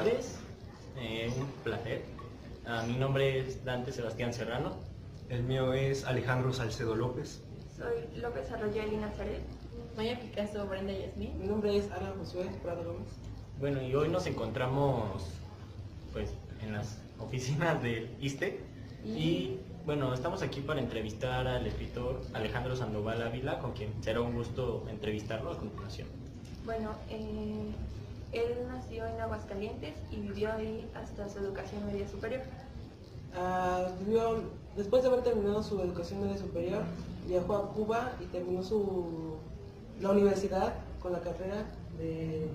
tardes, un placer. Mi nombre es Dante Sebastián Serrano. El mío es Alejandro Salcedo López. Soy López Arroyo Nazaret. Maya Picasso, Brenda Yasmín. Mi nombre es Alan Josué Prado Gómez. Bueno, y hoy nos encontramos pues en las oficinas del ISSSTE y bueno, estamos aquí para entrevistar al escritor Alejandro Sandoval Ávila, con quien será un gusto entrevistarlo a continuación. Bueno, él nació en Aguascalientes y vivió ahí hasta su educación media superior. Después de haber terminado su educación media superior, viajó a Cuba y terminó la universidad con la carrera de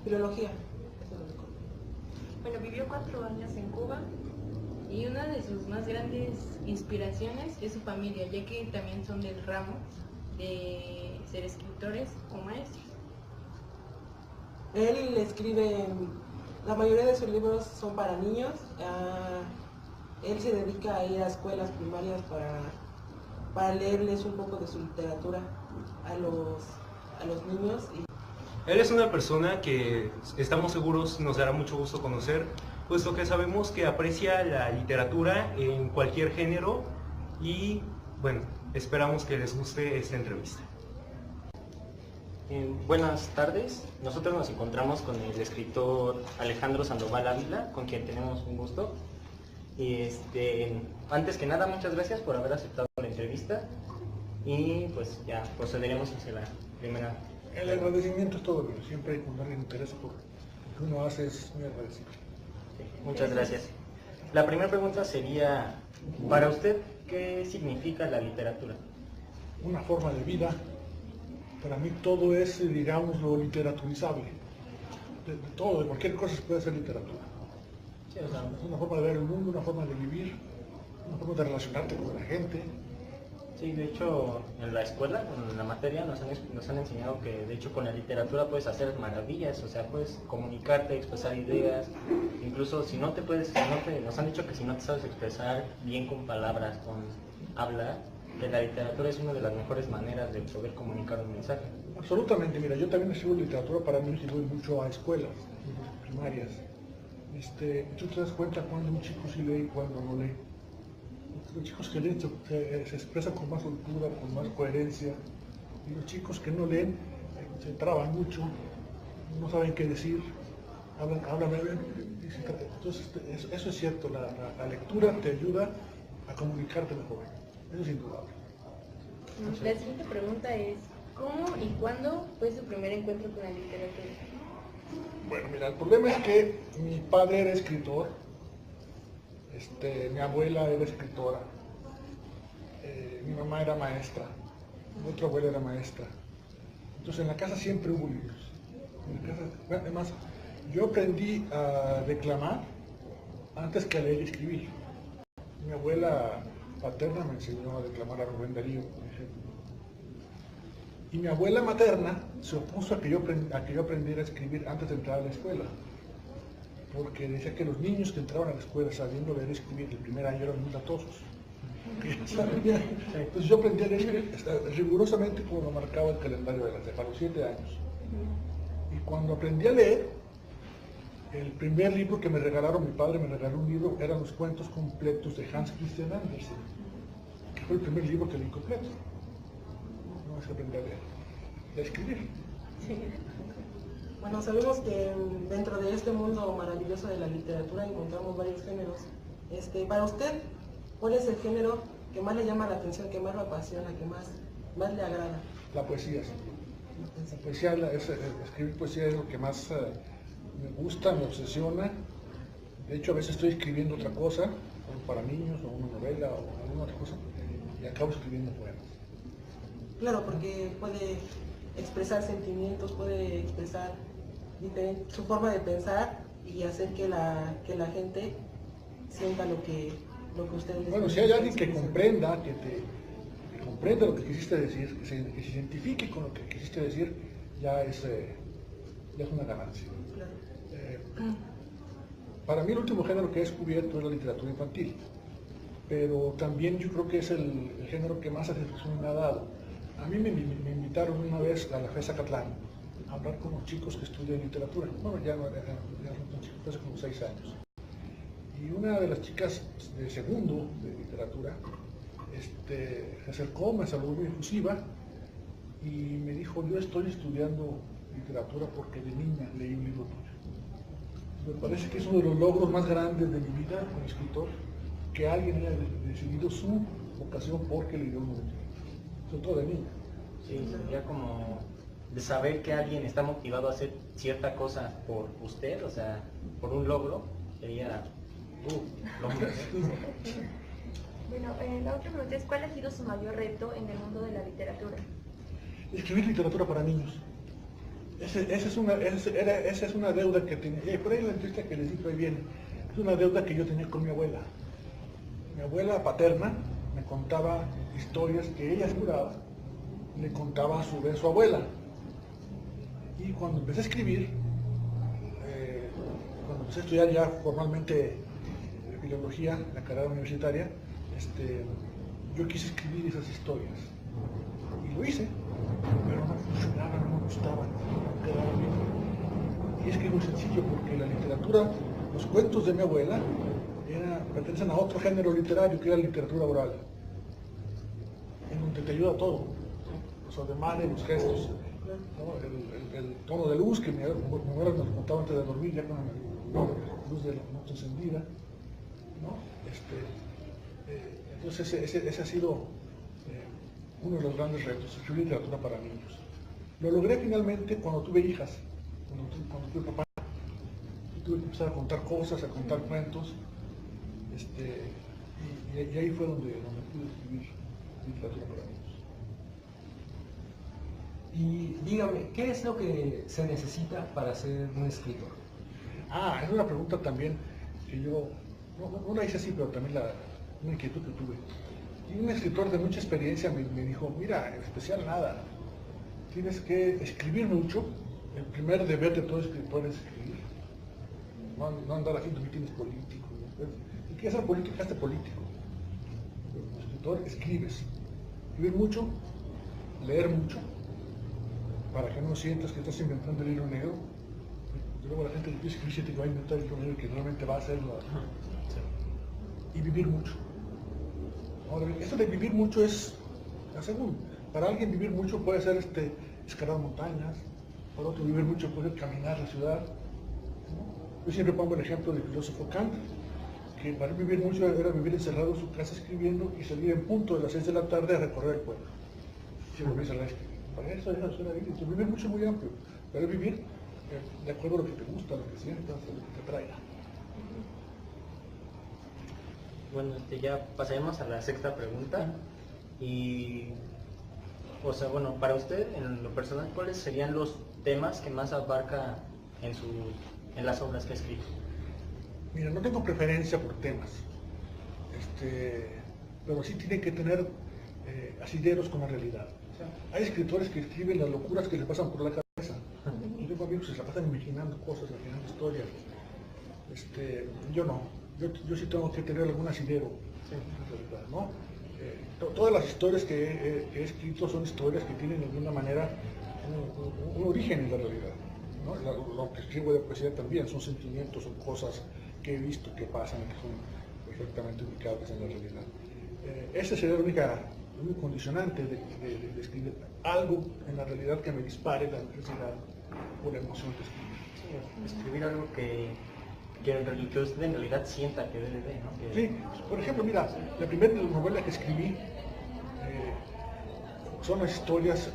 filología. Bueno, vivió 4 años en Cuba. Y una de sus más grandes inspiraciones es su familia, ya que también son del ramo de ser escritores o maestros. Él escribe, la mayoría de sus libros son para niños. Él se dedica a ir a escuelas primarias para leerles un poco de su literatura a los niños. Él es una persona que estamos seguros nos dará mucho gusto conocer, puesto que sabemos que aprecia la literatura en cualquier género y bueno, esperamos que les guste esta entrevista. Buenas tardes, nosotros nos encontramos con el escritor Alejandro Sandoval Ávila, con quien tenemos un gusto. Y antes que nada, muchas gracias por haber aceptado la entrevista y pues ya procederemos hacia la primera. El agradecimiento es todo, pero siempre cuando alguien interesa por lo que uno hace es muy agradecido. Sí, muchas gracias. La primera pregunta sería, para usted, ¿qué significa la literatura? Una forma de vida. Para mí todo es, digamos, lo literaturizable. De todo, de cualquier cosa se puede hacer literatura. Sí, o sea, Es una forma de ver el mundo, una forma de vivir, una forma de relacionarte con la gente. sí, de hecho, en la escuela, en la materia, nos han enseñado que, de hecho, con la literatura puedes hacer maravillas, o sea, puedes comunicarte, expresar ideas, incluso nos han dicho que si no te sabes expresar bien con palabras, con hablar, que la literatura es una de las mejores maneras de poder comunicar un mensaje. Absolutamente, mira, yo también escribo literatura para mí y voy mucho a escuelas primarias. Tú te das cuenta cuando un chico sí lee y cuando no lee. Los chicos que leen se expresan con más soltura, con más coherencia, y los chicos que no leen se traban mucho, no saben qué decir, hablan bien. Entonces, eso es cierto, la lectura te ayuda a comunicarte mejor, eso es indudable. La siguiente pregunta es, ¿cómo y cuándo fue su primer encuentro con la literatura? Bueno, mira, el problema es que mi padre era escritor, mi abuela era escritora, mi mamá era maestra, mi otra abuela era maestra. Entonces en la casa siempre hubo libros. Además, yo aprendí a declamar antes que a leer y escribir. Mi abuela paterna me enseñó a declamar a Rubén Darío, por ejemplo. Y mi abuela materna se opuso a que yo aprendiera a escribir antes de entrar a la escuela, porque decía que los niños que entraban a la escuela sabiendo leer y escribir el primer año eran muy latosos. Entonces yo aprendí a leer rigurosamente como lo marcaba el calendario de la SEP, a los 7 años. Y cuando aprendí a leer, el primer libro que me regalaron, mi padre me regaló un libro, eran los cuentos completos de Hans Christian Andersen, que fue el primer libro que leí completo. No es que aprendí a leer, a escribir. Sí. Bueno, sabemos que dentro de este mundo maravilloso de la literatura encontramos varios géneros. Para usted, ¿cuál es el género que más le llama la atención, que más lo apasiona, que más le agrada? La poesía, sí. La poesía, escribir poesía es lo que más me gusta, me obsesiona. De hecho, a veces estoy escribiendo otra cosa, para niños, o una novela, o alguna otra cosa, y acabo escribiendo poemas. Claro, porque puede expresar sentimientos, puede expresar su forma de pensar y hacer que la gente sienta lo que usted les Bueno, si hay alguien que comprenda, que comprenda lo que quisiste decir, que se identifique con lo que quisiste decir, ya es una ganancia. Claro. Para mí el último género que he descubierto es la literatura infantil, pero también yo creo que es el género que más satisfacción me ha dado. A mí me invitaron una vez a la FES Acatlán a hablar con los chicos que estudian literatura. Bueno, ya no tan chicos, hace como 6 años. Y una de las chicas de segundo de literatura se acercó, me saludó muy efusiva y me dijo: yo estoy estudiando literatura porque de niña leí un libro tuyo. Me parece que es uno de los logros más grandes de mi vida como escritor, que alguien haya decidido su vocación porque leyó un libro, sobre todo de niña. Sí, sería como de saber que alguien está motivado a hacer cierta cosa por usted, o sea, por un logro, sería logro. Bueno, la otra pregunta es, ¿cuál ha sido su mayor reto en el mundo de la literatura? Escribir literatura para niños. Esa es una deuda que tenía. Y por ahí la entrevista que les digo ahí viene. Es una deuda que yo tenía con mi abuela. Mi abuela paterna me contaba historias que ella aseguraba, le contaba a su vez su abuela. Y cuando empecé a escribir, cuando empecé a estudiar ya formalmente filología, la carrera universitaria, yo quise escribir esas historias. Y lo hice, pero no funcionaba, no me gustaba, no quedaba bien. Y es que es muy sencillo, porque la literatura, los cuentos de mi abuela, pertenecen a otro género literario, que era la literatura oral, en donde te ayuda todo, los ademanes, los gestos, ¿no? El tono de luz que mi abuela nos contaba antes de dormir, ya con la luz de la noche encendida, ¿no? Entonces ese ha sido uno de los grandes retos, escribir literatura para niños. Lo logré finalmente cuando tuve hijas, cuando tuve papá. Tuve que empezar a contar cosas, a contar cuentos, y ahí fue donde pude escribir literatura para niños. Y dígame, ¿qué es lo que se necesita para ser un escritor? Es una pregunta también que yo, no la hice así, pero también una inquietud que tuve. Y un escritor de mucha experiencia me dijo: mira, en especial nada, tienes que escribir mucho. El primer deber de todo escritor es escribir. No andar haciendo mítines políticos. Si quieres hacer política, hazte político. Pero como escritor, escribes. Escribir mucho, leer mucho, para que no sientas que estás inventando el hilo negro. Y luego la gente que quiere escribir siente que va a inventar el hilo negro y que realmente va a hacerlo. Y vivir mucho. Ahora bien, esto de vivir mucho es, según, para alguien vivir mucho puede ser escalar montañas, para otro vivir mucho puede ser caminar la ciudad, ¿no? Yo siempre pongo el ejemplo del filósofo Kant, que para él vivir mucho era vivir encerrado en su casa escribiendo y salir en punto de las 6 de la tarde a recorrer el pueblo. Y se volvió a escribir. Para eso es una vida. Vivir mucho es muy amplio, pero vivir de acuerdo a lo que te gusta, lo que sientas, lo que te traiga. Bueno, ya pasaremos a la sexta pregunta. Y, o sea, bueno, para usted, en lo personal, ¿cuáles serían los temas que más abarca en las obras que ha escrito? Mira, no tengo preferencia por temas, pero sí tienen que tener asideros con la realidad. O sea, hay escritores que escriben las locuras que les pasan por la cabeza. Yo tengo amigos que se la pasan imaginando cosas, imaginando historias. Yo no. Yo sí tengo que tener algún asidero, ¿no? Todas las historias que he escrito son historias que tienen de alguna manera un origen en la realidad, ¿no? Lo que escribo de poesía también son sentimientos, son cosas que he visto que pasan y que son perfectamente ubicables en la realidad. Ese sería el único condicionante de escribir algo en la realidad que me dispare la necesidad o la emoción de escribir. Sí, escribir algo que usted en realidad sienta que debe de, ¿no? Sí, por ejemplo, mira, la primera novela que escribí son las historias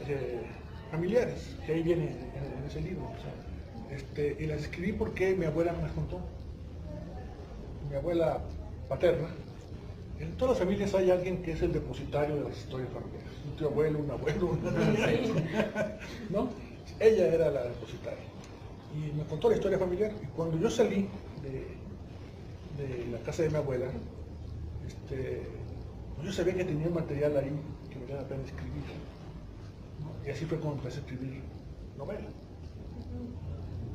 familiares, que ahí viene en ese libro. O sea, y las escribí porque mi abuela me las contó. Mi abuela paterna. En todas las familias hay alguien que es el depositario de las historias familiares. Un tío abuelo, un abuelo, ¿no? Ella era la depositaria. Y me contó la historia familiar. Y cuando yo salí de la casa de mi abuela, yo sabía que tenía un material ahí que me valía la pena escribir, ¿no? Y así fue como empecé a escribir novela,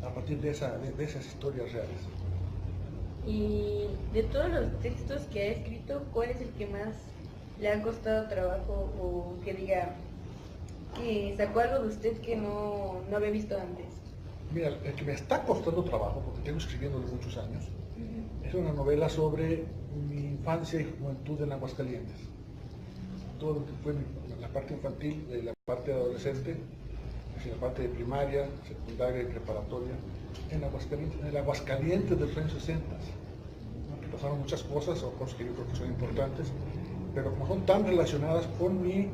a partir de esas historias reales. Y de todos los textos que ha escrito, ¿cuál es el que más le ha costado trabajo o que diga, que sacó algo de usted que no había visto antes. Mira, el que me está costando trabajo, porque tengo escribiéndolo muchos años, es una novela sobre mi infancia y juventud en Aguascalientes. Todo lo que fue la parte infantil, la parte adolescente, es decir, la parte de primaria, secundaria y preparatoria, en el Aguascalientes de los años 60. ¿No? Que pasaron muchas cosas, o cosas que yo creo que son importantes, pero como son tan relacionadas con mi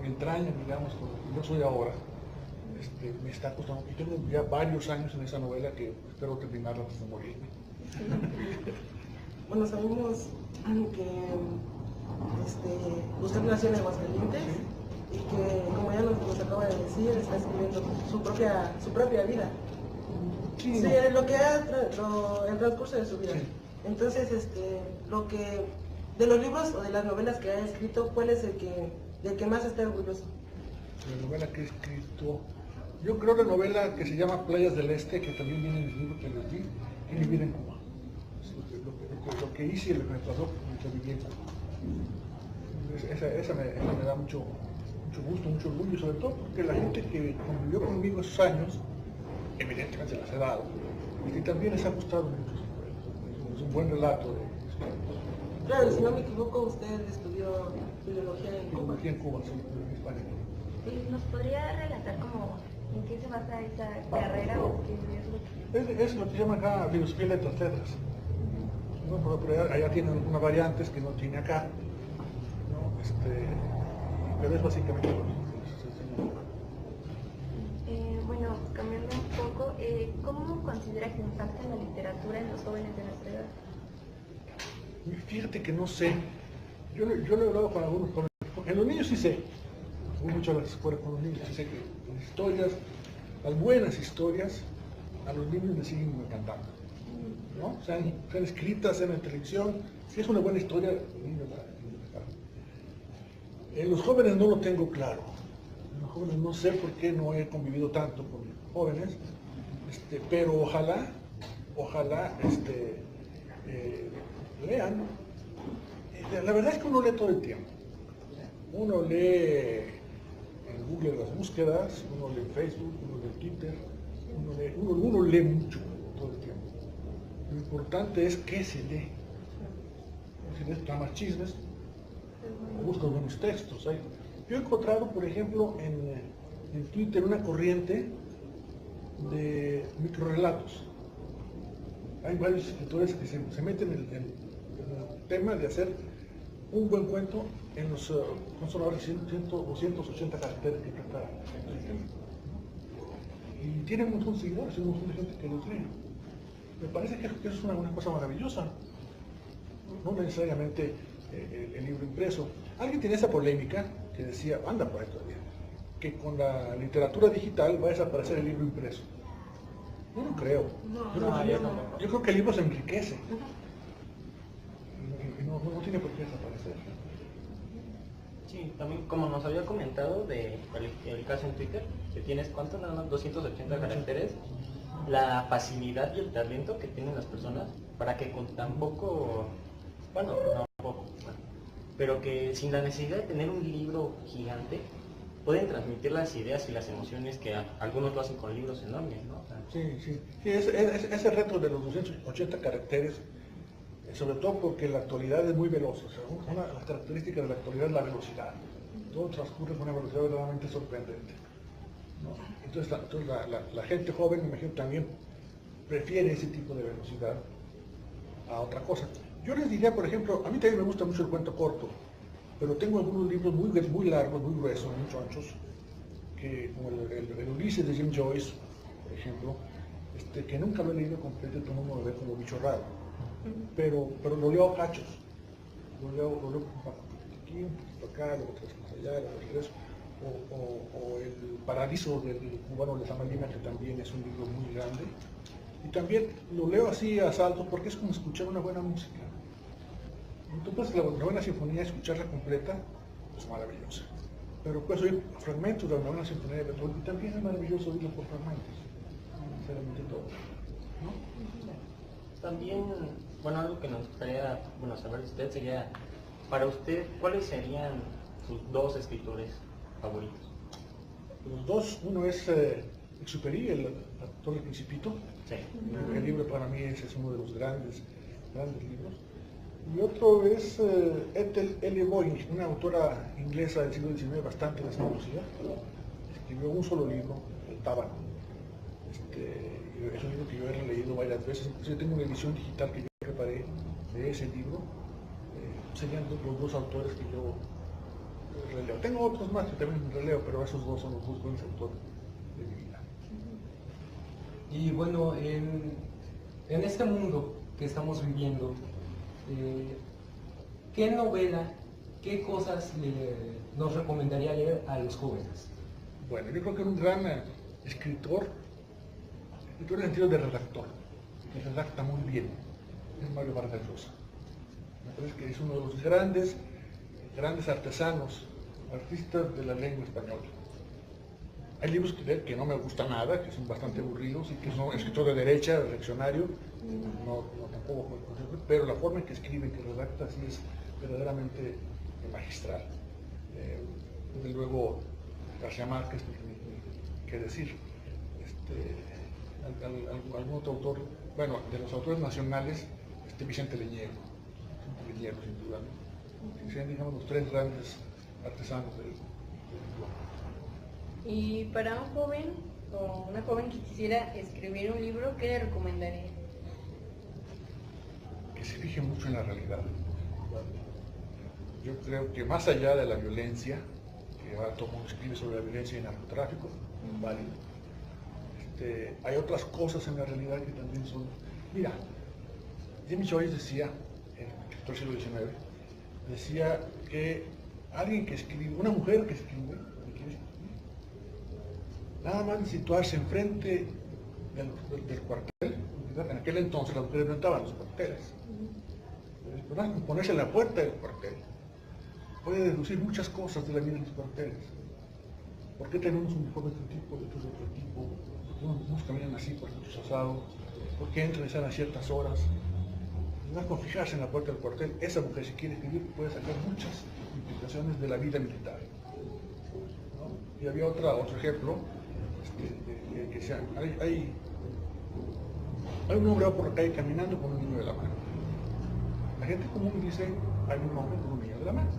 entraña, digamos, con lo que yo soy ahora, me está costando, y tengo ya varios años en esa novela que espero terminarla antes de morirme. Bueno, sabemos que usted nació en Aguascalientes y que, como ya nos acaba de decir, está escribiendo su propia vida. Sí, Sí, no. lo que el transcurso de su vida. Sí. Entonces, de los libros o de las novelas que ha escrito, ¿cuál es del que más está orgulloso? La novela que he escrito, yo creo la novela que se llama Playas del Este, que también viene en el libro que les di, es vivir en Cuba. Lo que hice y lo que me pasó mientras viví en Cuba. Esa me da mucho gusto, mucho orgullo, sobre todo porque la gente que convivió conmigo esos años, evidentemente las he dado, y que también les ha gustado mucho. Es un buen relato de Claro, si no me equivoco, usted estudió filología en Cuba. Filología en Cuba, sí, en España. ¿Nos podría relatar como en qué se basa esa carrera o qué es lo que... Es lo que se llama acá filosofía y letras. ¿No? Pero allá tienen algunas variantes que no tiene acá. ¿No? Pero es básicamente lo que se enseña. Bueno, cambiando un poco, ¿cómo considera que impacta la literatura en los jóvenes de nuestra edad? Fíjate que no sé. Yo lo he hablado con algunos jóvenes. En los niños sí sé. Voy mucho a las escuelas con los niños. Sí sé que las historias, las buenas historias, a los niños les siguen encantando. ¿No? Sean escritas, sean en televisión. Si es una buena historia, los niños la encantan. En los jóvenes no lo tengo claro. En los jóvenes no sé por qué no he convivido tanto con jóvenes. Pero ojalá lean. La verdad es que uno lee todo el tiempo. Uno lee en Google las búsquedas, uno lee en Facebook, uno lee en Twitter, uno lee mucho todo el tiempo. Lo importante es qué se lee. Si lees más chismes, o buscas buenos textos. Yo he encontrado, por ejemplo, en Twitter una corriente de microrelatos. Hay varios escritores que se meten en el tema de hacer un buen cuento en los consoladores 280 caracteres que prepara. Y tienen un montón de seguidores, un montón de gente que los lee. Me parece que eso es una cosa maravillosa. No necesariamente el libro impreso. Alguien tenía esa polémica que decía, anda por ahí todavía, que con la literatura digital va a desaparecer el libro impreso. Yo no creo. Yo creo que el libro se enriquece. Y no tiene por qué desaparecer. Sí, también como nos había comentado el caso en Twitter, que tienes ¿cuánto? Nada más 280 caracteres, la facilidad y el talento que tienen las personas para que con tan poco, bueno, no poco, pero que sin la necesidad de tener un libro gigante, pueden transmitir las ideas y las emociones que algunos lo hacen con libros enormes, ¿no? Sí, ese reto de los 280 caracteres, sobre todo porque la actualidad es muy veloz. O sea, una de las características de la actualidad es la velocidad. Todo transcurre con una velocidad verdaderamente sorprendente, ¿no? Entonces la gente joven, me imagino, también prefiere ese tipo de velocidad a otra cosa. Yo les diría, por ejemplo, a mí también me gusta mucho el cuento corto, pero tengo algunos libros muy largos, muy gruesos, muy chonchos, como el Ulises de James Joyce, por ejemplo, que nunca lo he leído completo, todo el mundo lo ve como bicho raro, pero lo leo a cachos, lo leo aquí, un poquito acá, luego tres más allá, luego regreso, o El Paradiso del cubano de Samalina, que también es un libro muy grande, y también lo leo así a saltos porque es como escuchar una buena música. Entonces la novena sinfonía, escucharla completa, es maravillosa. Pero puedes oír fragmentos de la novena sinfonía de Beethoven y también es maravilloso oírlo por fragmentos. No necesariamente todo, ¿no? También, bueno, algo que nos gustaría saber de usted sería, para usted, ¿cuáles serían sus dos escritores favoritos? Los dos, uno es Exupéry, el autor del Principito. Sí. El libro para mí es uno de los grandes libros. Y otro es Ethel L. Boyd, una autora inglesa del siglo XIX bastante desconocida. Escribió un solo libro, El Tábano. Es un libro que yo he leído varias veces, incluso tengo una edición digital que yo preparé de ese libro. Serían los dos autores que yo releo. Tengo otros más que también releo, pero esos dos son los dos grandes autores de mi vida. Y bueno, en este mundo que estamos viviendo, ¿qué novela, qué cosas nos recomendaría leer a los jóvenes? Bueno, yo creo que un gran escritor en el sentido de redactor, que redacta muy bien, es Mario Vargas Llosa. Me parece que es uno de los grandes artesanos, artistas de la lengua española. Hay libros que no me gustan nada, que son bastante aburridos y que son escritor de derecha, reaccionario, no tampoco, pero la forma en que escribe, que redacta, sí es verdaderamente magistral. Desde luego, García Márquez, qué decir. Algún otro autor, bueno, de los autores nacionales, Vicente Leñero, sin duda, que sean, digamos, los tres grandes artesanos del idioma. Y para un joven o una joven que quisiera escribir un libro, ¿qué le recomendaría? Que se fije mucho en la realidad. Yo creo que más allá de la violencia, que ahora todo el mundo escribe sobre la violencia y el narcotráfico, válido. Hay otras cosas en la realidad que también son... Mira, James Joyce decía, en el siglo XIX, decía que alguien que escribe, una mujer que escribe, nada más de situarse enfrente del cuartel, en aquel entonces las mujeres no entraban a los cuarteles, ponerse en la puerta del cuartel, puede deducir muchas cosas de la vida de los cuarteles. ¿Por qué tenemos un uniforme de este tipo, otros de otro tipo? Unos caminan así, por otros asados, por qué entran y salen a ciertas horas. No es con fijarse en la puerta del cuartel, esa mujer si quiere escribir puede sacar muchas implicaciones de la vida militar. ¿No? Y había otro ejemplo, hay un hombre por la calle caminando con un niño de la mano. La gente común dice, hay un hombre con un niño de la mano,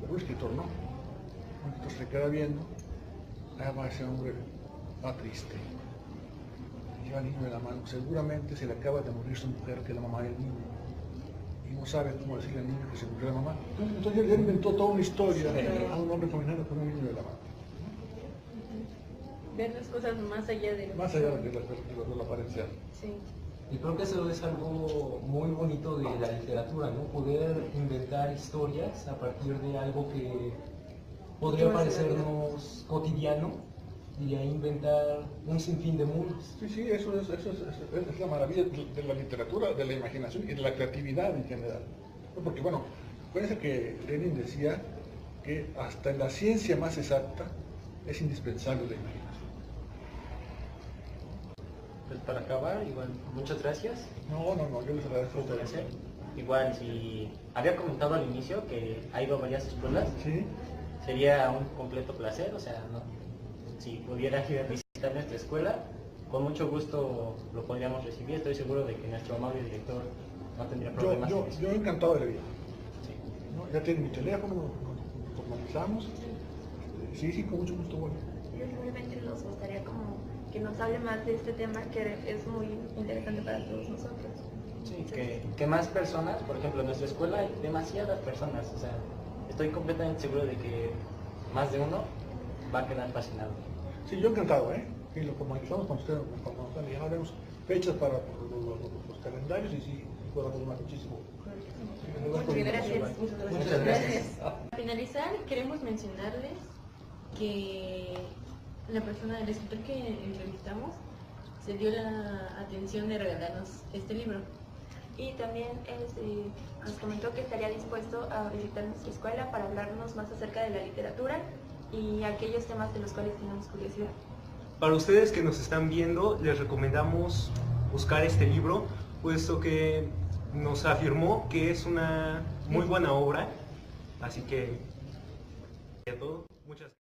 pero un escritor no. Un escritor se queda viendo, va ese hombre, va triste, lleva al niño de la mano, seguramente se le acaba de morir su mujer, que es la mamá del niño, y no sabe cómo decirle al niño que se murió la mamá. Entonces él inventó toda una historia a un hombre caminando con un niño de la mano. Ver las cosas más allá de lo Más allá de la apariencia. Sí. Y creo que eso es algo muy bonito de la literatura, ¿no? Poder inventar historias a partir de algo que podría parecernos cotidiano y ahí inventar un sinfín de mundos. Sí, eso es la maravilla de la literatura, de la imaginación y de la creatividad en general. Porque bueno, acuérdense que Lenin decía que hasta en la ciencia más exacta es indispensable la imaginación. Pues para acabar, igual, muchas gracias. No, yo les agradezco a ustedes. Igual, si había comentado al inicio que ha ido a varias escuelas, Sí. sería un completo placer, o sea, ¿no? Si pudiera ir a visitar nuestra escuela, con mucho gusto lo podríamos recibir. Estoy seguro de que nuestro amable director no tendría problemas. Yo encantado de la vida. Sí. ¿No? Ya tienen mi teléfono, nos formalizamos. Sí, con mucho gusto voy. Yo simplemente nos gustaría como que nos hable más de este tema que es muy interesante para todos nosotros. Sí, que más personas, por ejemplo, en nuestra escuela hay demasiadas personas, o sea, estoy completamente seguro de que más de uno va a quedar fascinado. Sí, yo encantado, ¿eh? Y lo formalizamos con ustedes, ya haremos fechas para los calendarios y sí, colaboramos muchísimo. Muchas gracias. Muchas gracias. Para finalizar, queremos mencionarles que la persona, el escritor que entrevistamos, se dio la atención de regalarnos este libro. Y también nos comentó que estaría dispuesto a visitar nuestra escuela para hablarnos más acerca de la literatura y aquellos temas de los cuales tenemos curiosidad. Para ustedes que nos están viendo, les recomendamos buscar este libro, puesto que nos afirmó que es una muy buena obra, así que a todo, muchas gracias.